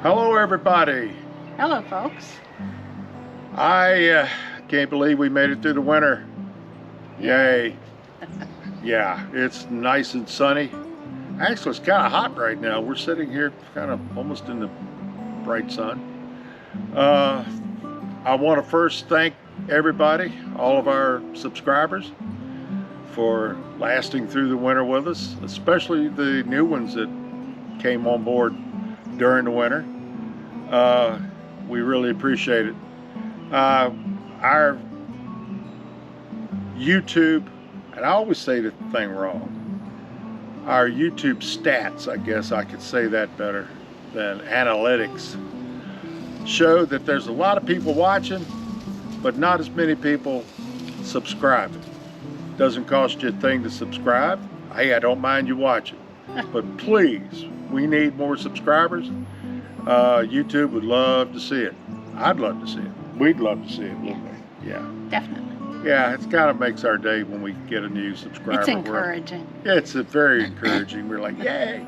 Hello, everybody. Hello, folks. I can't believe we made it through the winter. Yay. Yeah, it's nice and sunny. Actually, it's kind of hot right now. We're sitting here kind of almost in the bright sun. I want to first thank everybody, all of our subscribers, for lasting through the winter with us, especially the new ones that came on board during the winter. We really appreciate it. Our YouTube, and I always say the thing wrong, our YouTube stats, I guess I could say that better than analytics, show that there's a lot of people watching, but not as many people subscribing. Doesn't cost you a thing to subscribe. Hey, I don't mind you watching, but please, we need more subscribers. YouTube would love to see it. I'd love to see it. We'd love to see it, wouldn't we? Yeah. Definitely. Yeah, it kind of makes our day when we get a new subscriber. It's encouraging. It's very encouraging. We're like, yay.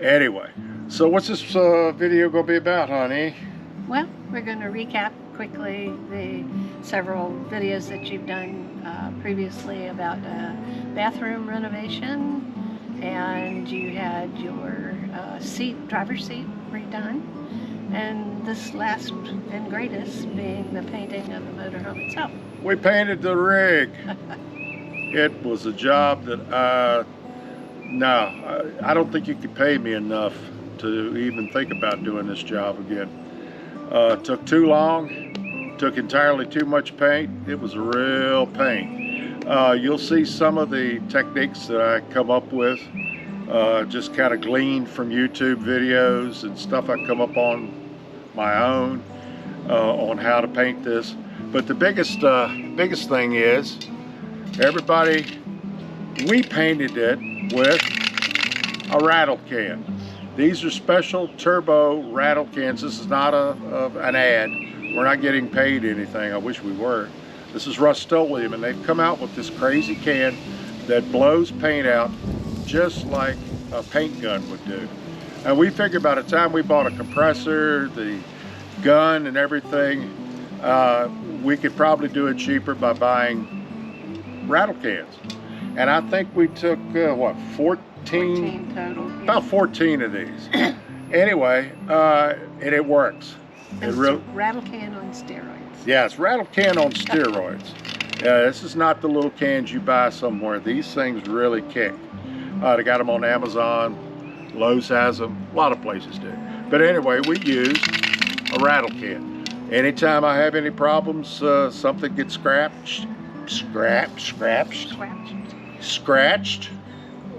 Anyway, so what's this video going to be about, honey? Well, we're going to recap quickly the several videos that you've done previously about bathroom renovation, and you had your driver's seat redone, and this last and greatest being the painting of the motorhome itself. We painted the rig. It was a job that I don't think you could pay me enough to even think about doing this job again. Took too long, took entirely too much paint. It was a real pain. You'll see some of the techniques that I come up with, just kind of gleaned from YouTube videos and stuff I come up on my own on how to paint this. But the biggest thing is, everybody, we painted it with a rattle can. These are special turbo rattle cans. This is not an ad. We're not getting paid anything. I wish we were. This is Rust-Oleum, and they've come out with this crazy can that blows paint out just like a paint gun would do. And we figured by the time we bought a compressor, the gun and everything, we could probably do it cheaper by buying rattle cans. And I think we took, 14 total. about 14 of these. Anyway, and it works. It's a rattle can on steroids. Yeah, it's rattle can on steroids. This is not the little cans you buy somewhere. These things really kick. They got them on Amazon. Lowe's has them. A lot of places do. But anyway, we use a rattle can. Anytime I have any problems, something gets scratched,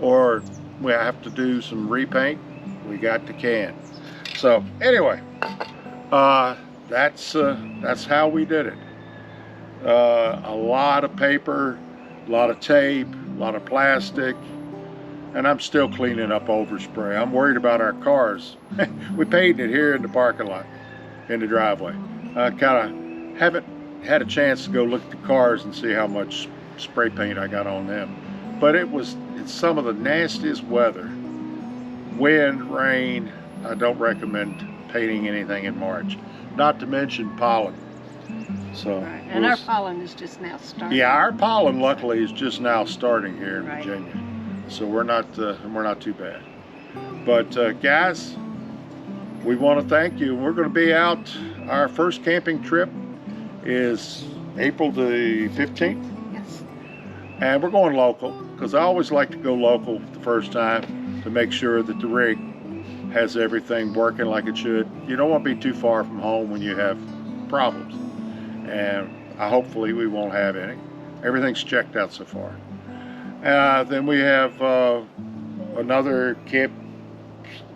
or we have to do some repaint, we got the can. So anyway, that's how we did it. A lot of paper, a lot of tape, a lot of plastic, and I'm still cleaning up overspray. I'm worried about our cars. We painted it here in the parking lot, in the driveway. I kind of haven't had a chance to go look at the cars and see how much spray paint I got on them. But it's some of the nastiest weather. Wind, rain. I don't recommend painting anything in March. Not to mention pollen. So, Right. And our pollen is just now starting. yeah, our pollen luckily is just now starting here in Right. Virginia. So we're not too bad. But guys, we want to thank you. We're going to be out. Our first camping trip is April the 15th. Yes. And we're going local, because I always like to go local the first time to make sure that the rig has everything working like it should. You don't want to be too far from home when you have problems. And hopefully we won't have any. Everything's checked out so far. Then we have another camp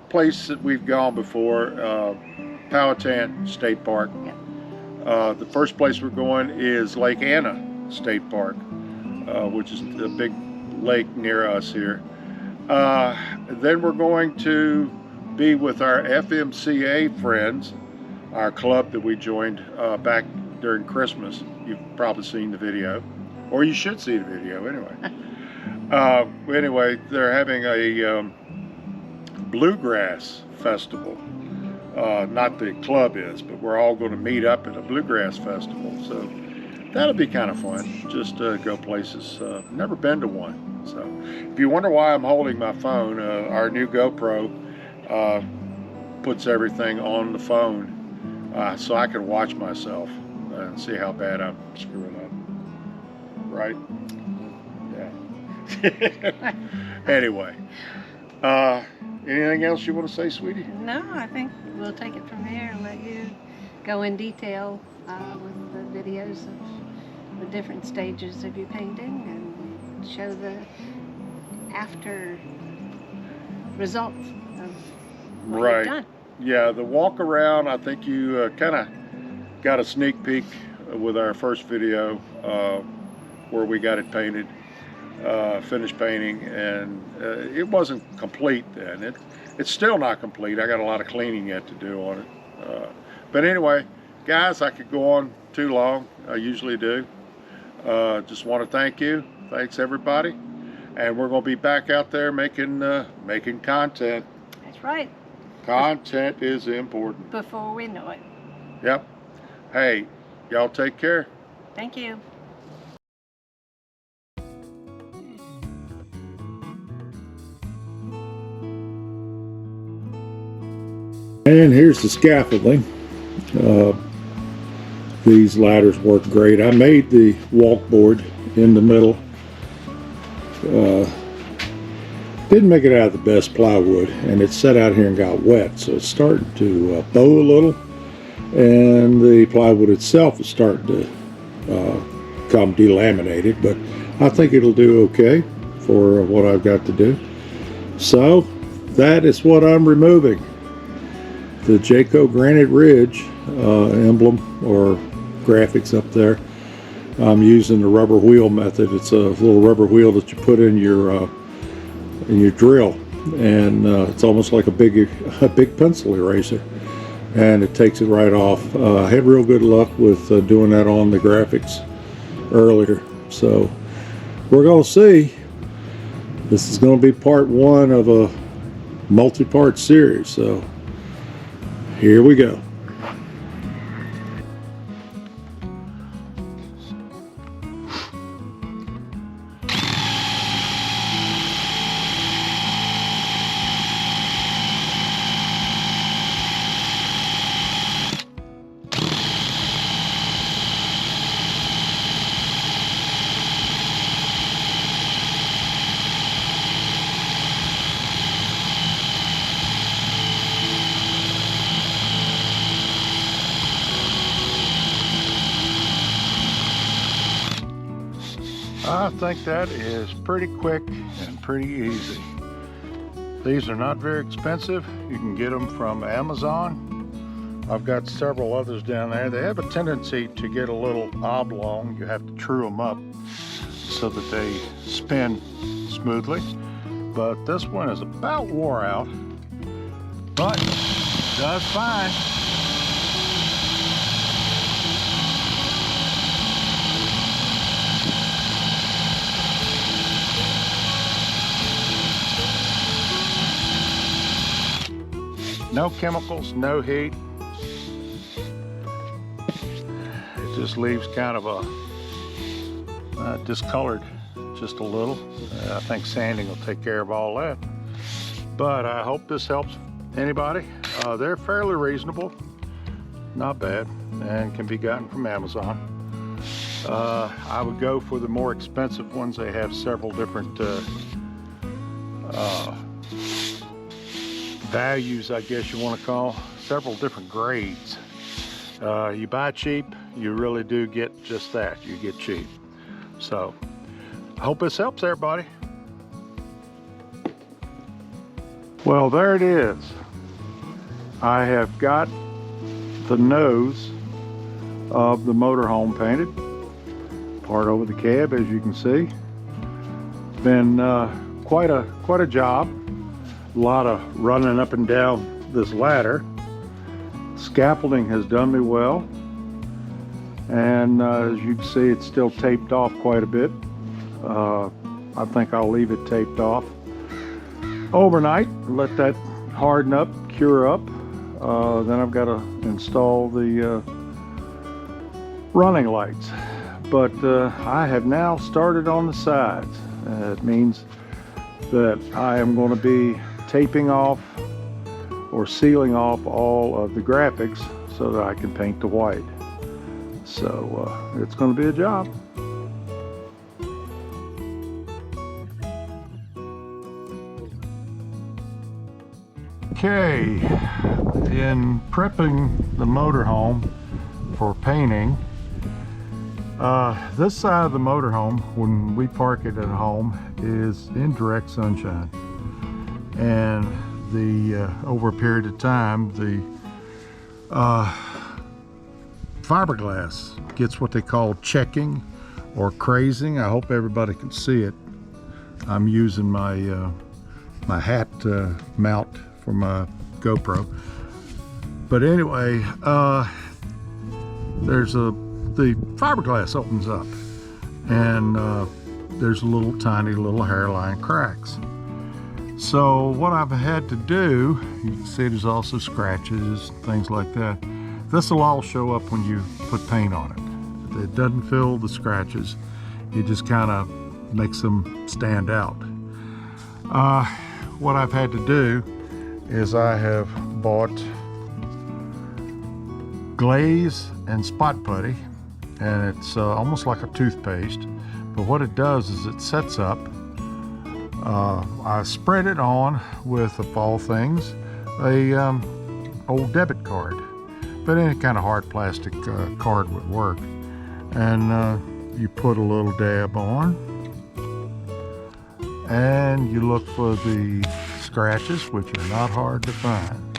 place that we've gone before, Powhatan State Park. Yeah. The first place we're going is Lake Anna State Park, which is a big lake near us here. Then we're going to be with our FMCA friends, our club that we joined back during Christmas. You've probably seen the video, or you should see the video anyway. Anyway, they're having a bluegrass festival Not the club is, but we're all going to meet up at a bluegrass festival. So that'll be kind of fun. Just go places. Never been to one. So if you wonder why I'm holding my phone, our new GoPro puts everything on the phone so I can watch myself and see how bad I'm screwing up. Right? Yeah. Anyway, anything else you want to say, sweetie? No, I think we'll take it from there and let you go in detail with the videos of the different stages of your painting and show the after results of what Right. you've done. Yeah, the walk around, I think you kind of got a sneak peek with our first video where we got it painted, finished painting, and it wasn't complete then. It's still not complete. I got a lot of cleaning yet to do on it. But anyway, guys, I could go on too long. I usually do. Just want to thank you. Thanks everybody. And we're going to be back out there making content. That's right. Content is important. Before we know it. Yep. Hey, y'all take care. Thank you. And here's the scaffolding. These ladders work great. I made the walkboard in the middle. Didn't make it out of the best plywood, and it sat out here and got wet, so it's starting to bow a little, and the plywood itself is starting to come delaminated, but I think it'll do okay for what I've got to do. So that is what I'm removing. The Jayco Granite Ridge emblem or graphics up there. I'm using the rubber wheel method. It's a little rubber wheel that you put in your drill, and it's almost like a big pencil eraser, and it takes it right off. I had real good luck with doing that on the graphics earlier, so we're gonna see. This is going to be part one of a multi-part series, so here we go. I think that is pretty quick and pretty easy. These are not very expensive. You can get them from Amazon. I've got several others down there. They have a tendency to get a little oblong. You have to true them up so that they spin smoothly. But this one is about wore out, but does fine. No chemicals, no heat. It just leaves kind of a discolored just a little. I think sanding will take care of all that. But I hope this helps anybody. They're fairly reasonable, not bad, and can be gotten from Amazon. I would go for the more expensive ones. They have several different values, I guess you want to call, several different grades. You buy cheap, you really do get just that. You get cheap. So I hope this helps everybody. Well, there it is. I have got the nose of the motorhome painted, part over the cab, as you can see. Been quite a job. A lot of running up and down this ladder. Scaffolding has done me well, and as you can see, it's still taped off quite a bit. I think I'll leave it taped off overnight, let that harden up, cure up. Then I've got to install the running lights. But I have now started on the sides. It means that I am going to be taping off or sealing off all of the graphics so that I can paint the white. So it's going to be a job. Okay, in prepping the motorhome for painting, this side of the motorhome, when we park it at home, is in direct sunshine, and over a period of time, the fiberglass gets what they call checking or crazing. I hope everybody can see it. I'm using my my hat mount for my GoPro. But anyway, the fiberglass opens up, and there's tiny little hairline cracks. So what I've had to do, you can see there's also scratches, things like that. This will all show up when you put paint on it. It doesn't fill the scratches. It just kind of makes them stand out. What I've had to do is I have bought glaze and spot putty, and it's almost like a toothpaste, but what it does is it sets up. I spread it on with, of all things, a old debit card, but any kind of hard plastic card would work. And you put a little dab on, and you look for the scratches, which are not hard to find.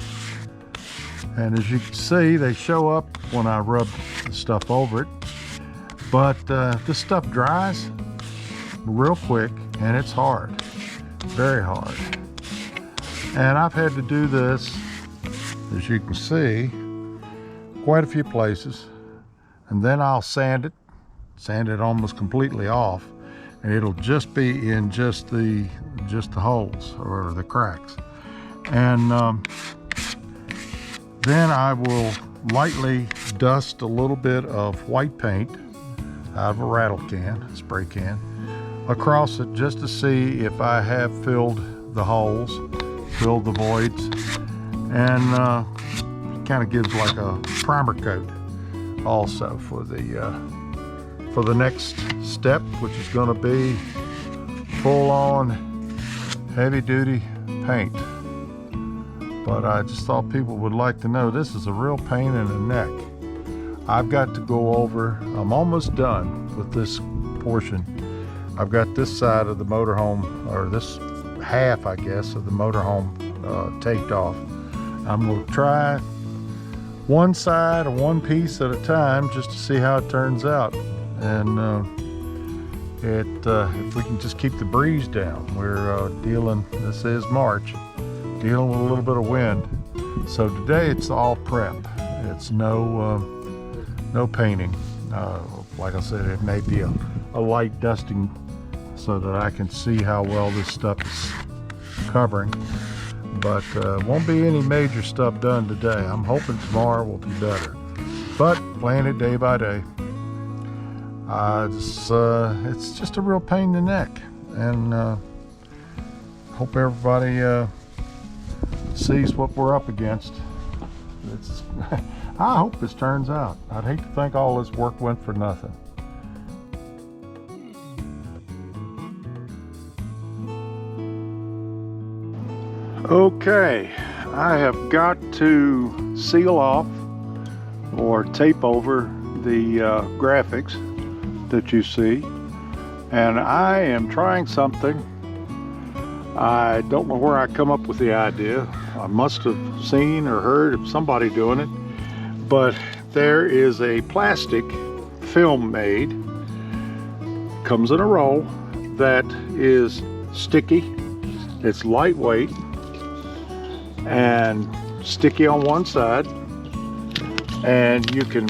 And as you can see, they show up when I rub the stuff over it. But this stuff dries real quick, and it's hard, very hard. And I've had to do this, as you can see, quite a few places. And then I'll sand it almost completely off, and it'll just be in just the holes or the cracks. And then I will lightly dust a little bit of white paint out of a rattle can, spray can, across it just to see if I have filled the holes, filled the voids, and it kind of gives like a primer coat also for the next step, which is going to be full-on heavy-duty paint. But I just thought people would like to know this is a real pain in the neck. I've got to go over, I'm almost done with this portion. I've got this side of the motorhome, or this half, I guess, of the motorhome taped off. I'm going to try one side or one piece at a time just to see how it turns out. And if we can just keep the breeze down. We're this is March, dealing with a little bit of wind. So today it's all prep. It's no painting. Like I said, it may be a light dusting so that I can see how well this stuff is covering. But won't be any major stuff done today. I'm hoping tomorrow will be better. But playing it day by day. It's just a real pain in the neck, and hope everybody sees what we're up against. I hope this turns out. I'd hate to think all this work went for nothing. Okay, I have got to seal off or tape over the graphics that you see, and I am trying something. I don't know where I come up with the idea. I must have seen or heard of somebody doing it, but there is a plastic film made, comes in a roll, that is sticky. It's lightweight and sticky on one side, and you can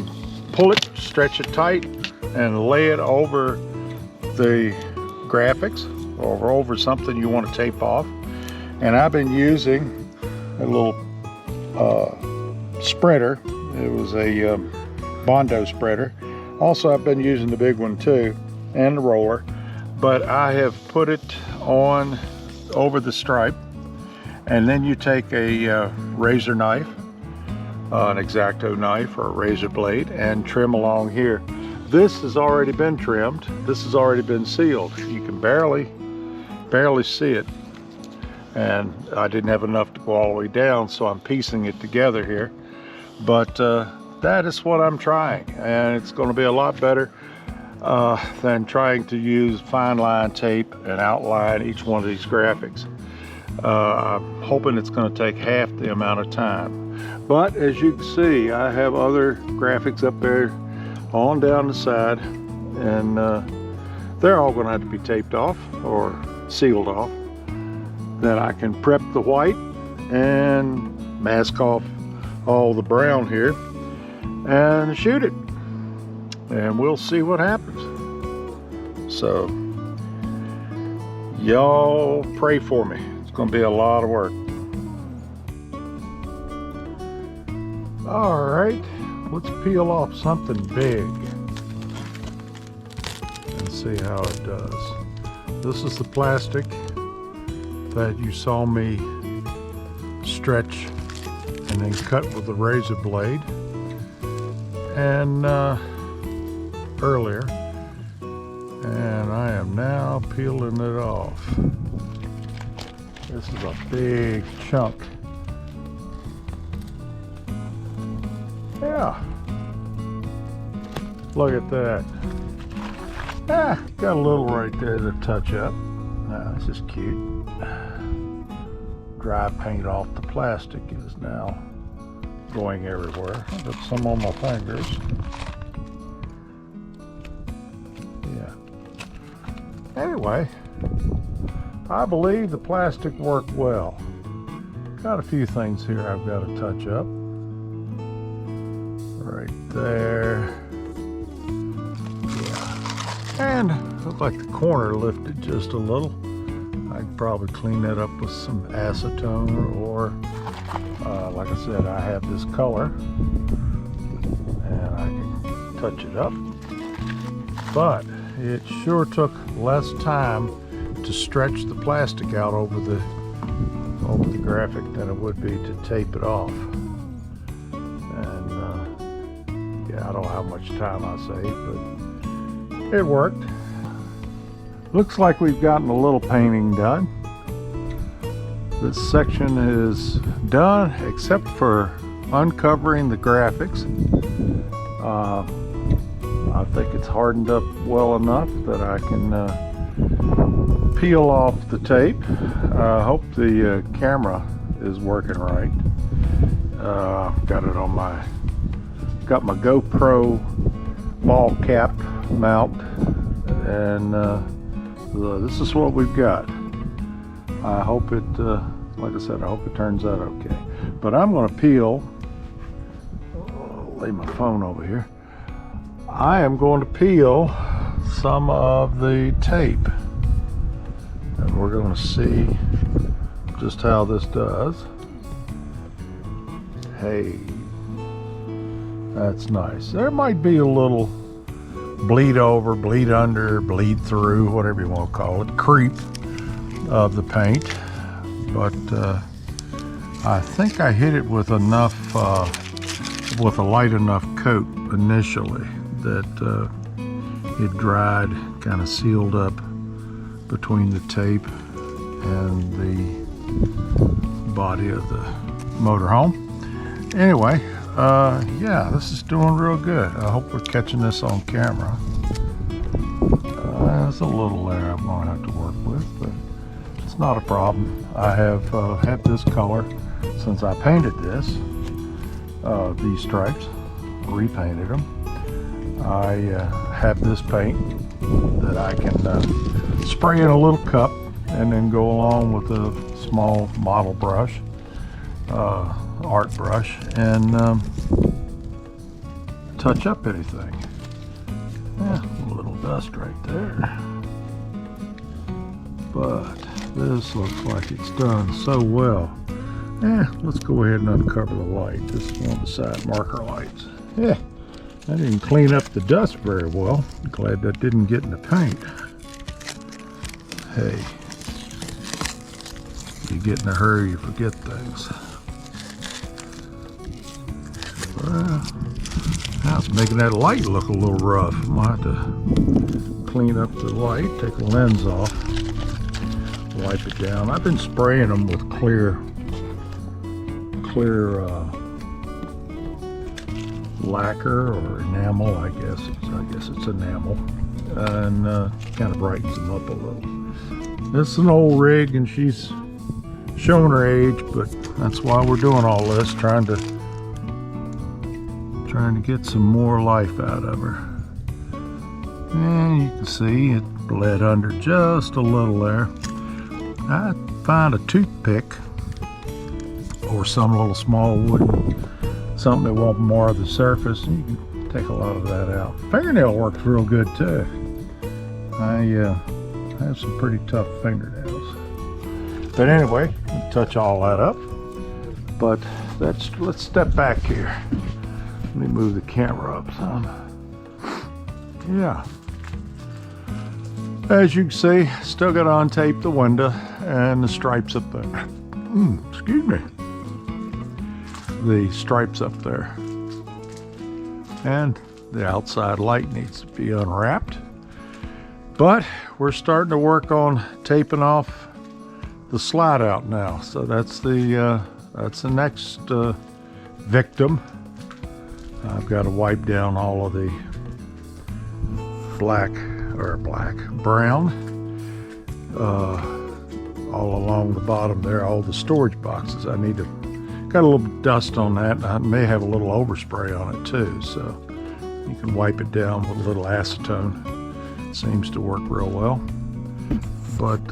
pull it, stretch it tight, and lay it over the graphics or over something you want to tape off. And I've been using a little spreader. It was a Bondo spreader. Also, I've been using the big one too, and the roller, but I have put it on over the stripe, and then you take a razor knife, an X-Acto knife or a razor blade, and trim along here. This has already been trimmed. This has already been sealed. You can barely see it, and I didn't have enough to go all the way down, so I'm piecing it together here. But that is what I'm trying, and it's going to be a lot better than trying to use fine line tape and outline each one of these graphics. I'm hoping it's going to take half the amount of time. But as you can see, I have other graphics up there on down the side, and they're all going to have to be taped off or sealed off. Then I can prep the white and mask off all the brown here and shoot it, and we'll see what happens. So y'all pray for me. It's going to be a lot of work. All right, let's peel off something big and see how it does. This is the plastic that you saw me stretch and then cut with the razor blade and earlier, and I am now peeling it off. This is a big chunk. Yeah, look at that. Got a little right there to touch up. This is cute. Dry paint off the plastic is now going everywhere. Got some on my fingers. Yeah. Anyway, I believe the plastic worked well. Got a few things here I've got to touch up. Right there. Yeah. And looked like the corner lifted just a little. I could probably clean that up with some acetone, or like I said, I have this color and I can touch it up. But it sure took less time to stretch the plastic out over the graphic than it would be to tape it off. And yeah, I don't know how much time I saved, but it worked. Looks like we've gotten a little painting done. This section is done except for uncovering the graphics. I think it's hardened up well enough that I can peel off the tape. I hope the camera is working right. Got my GoPro ball cap mount, and this is what we've got. I hope it, like I said, I hope it turns out okay. But I'm going to peel, lay my phone over here. I am going to peel some of the tape, and we're going to see just how this does. Hey, that's nice. There might be a little bleed over, bleed under, bleed through, whatever you want to call it, creep of the paint, but I think I hit it with enough, with a light enough coat initially that it dried, kind of sealed up between the tape and the body of the motorhome. Anyway, yeah, this is doing real good. I hope we're catching this on camera. There's a little there I'm going to have to work with, but it's not a problem. I have had this color since I painted this, these stripes, repainted them. I have this paint that I can spray in a little cup and then go along with a small model brush, art brush, and touch up anything. Yeah, a little dust right there. But this looks like it's done so well. Let's go ahead and uncover the light. This is one of the side marker lights. Yeah, I didn't clean up the dust very well. Glad that didn't get in the paint. Hey, you get in a hurry, you forget things. Well, now it's making that light look a little rough. I'm gonna have to clean up the light, take the lens off, wipe it down. I've been spraying them with clear lacquer or enamel, I guess it's enamel, and kind of brightens them up a little. This is an old rig and she's showing her age, but that's why we're doing all this, trying to get some more life out of her. And you can see it bled under just a little there. I find a toothpick or some little small wooden something that won't mar the surface, and you can take a lot of that out. Fingernail works real good too. I have some pretty tough fingernails. But anyway, we'll touch all that up. But let's step back here. Let me move the camera up some. Yeah. As you can see, still got to untape the window and the stripes up there. Excuse me. The stripes up there. And the outside light needs to be unwrapped. But we're starting to work on taping off the slide out now. So that's the next victim. I've got to wipe down all of the brown all along the bottom there, all the storage boxes. Got a little dust on that. I may have a little overspray on it too, so you can wipe it down with a little acetone. It seems to work real well. But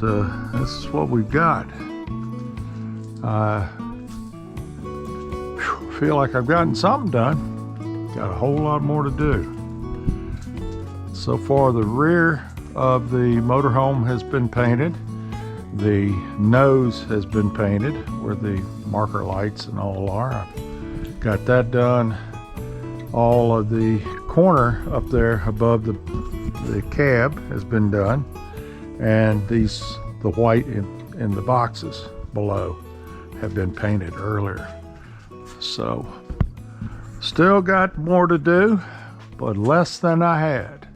this is what we've got. I feel like I've gotten something done. Got a whole lot more to do. So far, the rear of the motorhome has been painted. The nose has been painted where the marker lights and all are. I've got that done. All of the corner up there above the cab has been done. And the white in the boxes below have been painted earlier. So, still got more to do, but less than I had.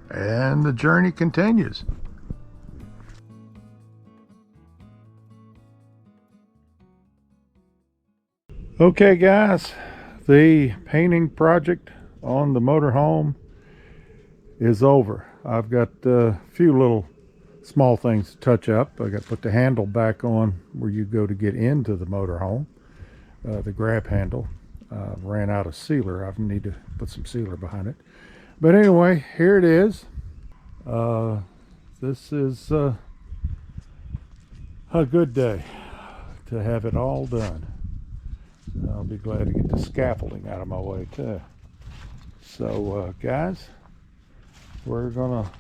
And the journey continues. Okay guys, the painting project on the motorhome is over. I've got a few little small things to touch up. I got to put the handle back on where you go to get into the motorhome, the grab handle. Ran out of sealer. I need to put some sealer behind it. But anyway, here it is. This is a good day to have it all done. I'll be glad to get the scaffolding out of my way too. So guys, we're gonna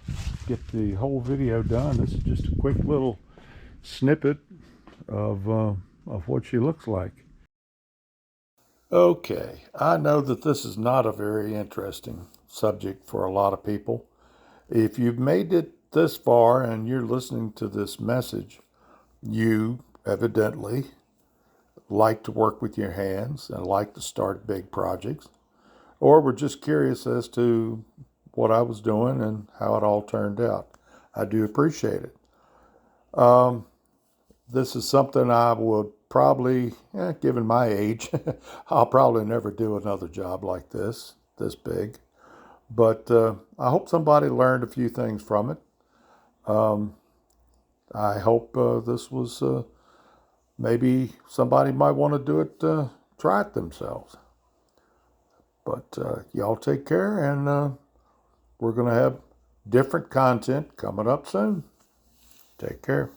get the whole video done. This is just a quick little snippet of what she looks like. Okay, I know that this is not a very interesting subject for a lot of people. If you've made it this far and you're listening to this message, you evidently like to work with your hands and like to start big projects, or were just curious as to what I was doing and how it all turned out. I do appreciate it. This is something I would probably, given my age, I'll probably never do another job like this big. But I hope somebody learned a few things from it. I hope this was, maybe somebody might want to do it, try it themselves. But y'all take care, and we're going to have different content coming up soon. Take care.